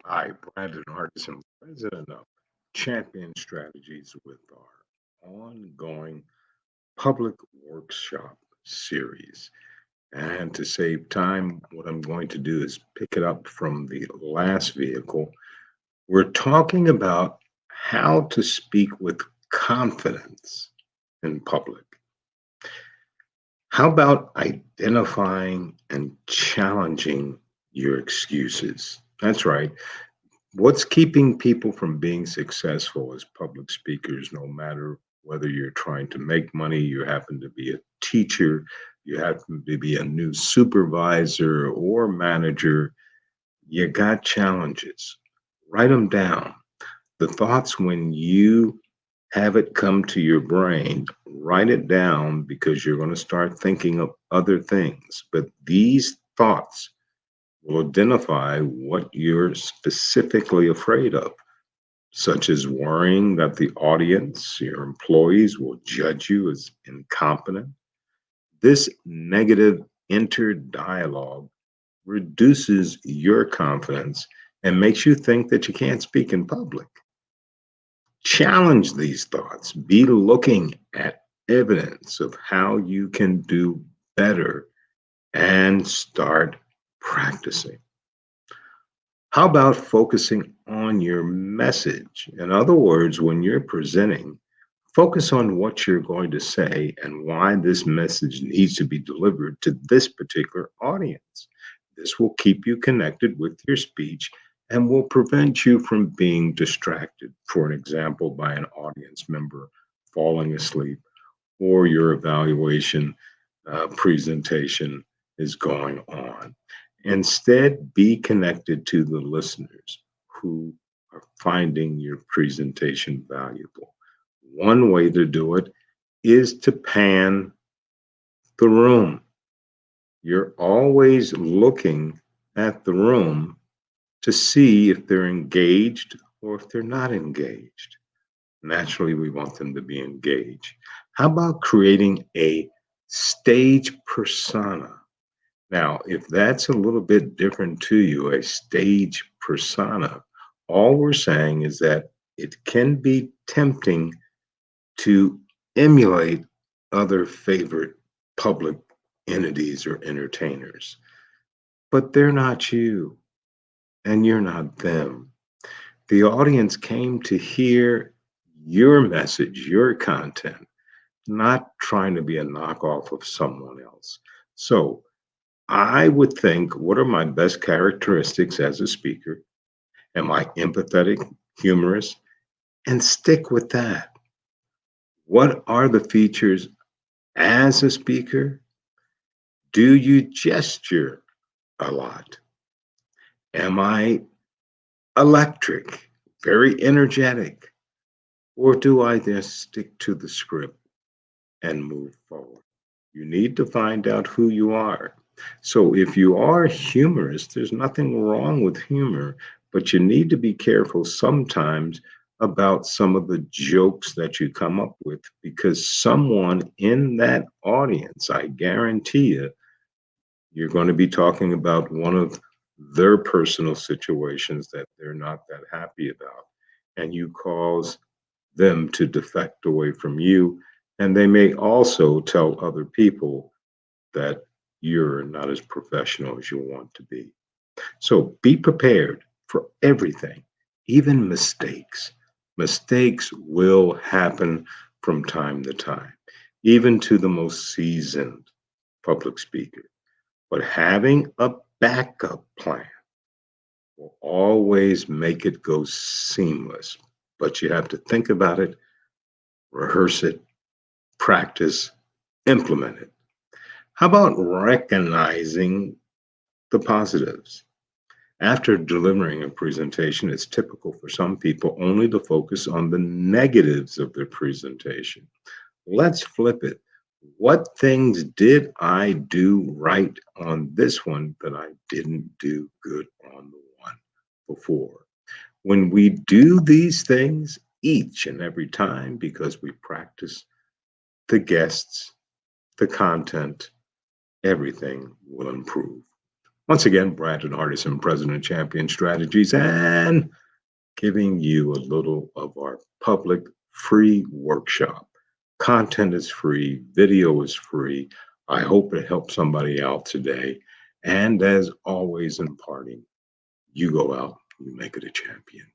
I, Brandon Hardison, president of Champion Strategies with our ongoing public workshop series. And to save time, what I'm going to do is pick it up from the last vehicle. We're talking about how to speak with confidence in public. How about identifying and challenging your excuses? That's right. What's keeping people from being successful as public speakers, no matter whether you're trying to make money, you happen to be a teacher, you happen to be a new supervisor or manager, you got challenges. Write them down. The thoughts, when you have it come to your brain, write it down because you're going to start thinking of other things. But these thoughts will identify what you're specifically afraid of, such as worrying that the audience, your employees, will judge you as incompetent. This negative inner dialogue reduces your confidence and makes you think that you can't speak in public. Challenge these thoughts. Be looking at evidence of how you can do better and start practicing. How about focusing on your message? In other words, when you're presenting, focus on what you're going to say and why this message needs to be delivered to this particular audience. This will keep you connected with your speech and will prevent you from being distracted, for an example, by an audience member falling asleep or your evaluation presentation is going on. Instead, be connected to the listeners who are finding your presentation valuable. One way to do it is to pan the room. You're always looking at the room to see if they're engaged or if they're not engaged. Naturally, we want them to be engaged. How about creating a stage persona? Now, if that's a little bit different to you, a stage persona, all we're saying is that it can be tempting to emulate other favorite public entities or entertainers, but they're not you and you're not them. The audience came to hear your message, your content, not trying to be a knockoff of someone else. So I would think, what are my best characteristics as a speaker? Am I empathetic, humorous? And stick with that. What are the features as a speaker? Do you gesture a lot? Am I electric, very energetic? Or do I just stick to the script and move forward? You need to find out who you are. So, if you are humorous, there's nothing wrong with humor, but you need to be careful sometimes about some of the jokes that you come up with because someone in that audience, I guarantee you, you're going to be talking about one of their personal situations that they're not that happy about. And you cause them to defect away from you. And they may also tell other people that you're not as professional as you want to be. So be prepared for everything, even mistakes. Mistakes will happen from time to time, even to the most seasoned public speaker. But having a backup plan will always make it go seamless. But you have to think about it, rehearse it, practice, implement it. How about recognizing the positives? After delivering a presentation, it's typical for some people only to focus on the negatives of their presentation. Let's flip it. What things did I do right on this one that I didn't do good on the one before? When we do these things each and every time because we practice the guests, the content, everything will improve. Once again, Brandon Hardison, President of Champion Strategies, and giving you a little of our public free workshop. Content is free, video is free. I hope it helped somebody out today. And as always, in parting, you go out, you make it a champion.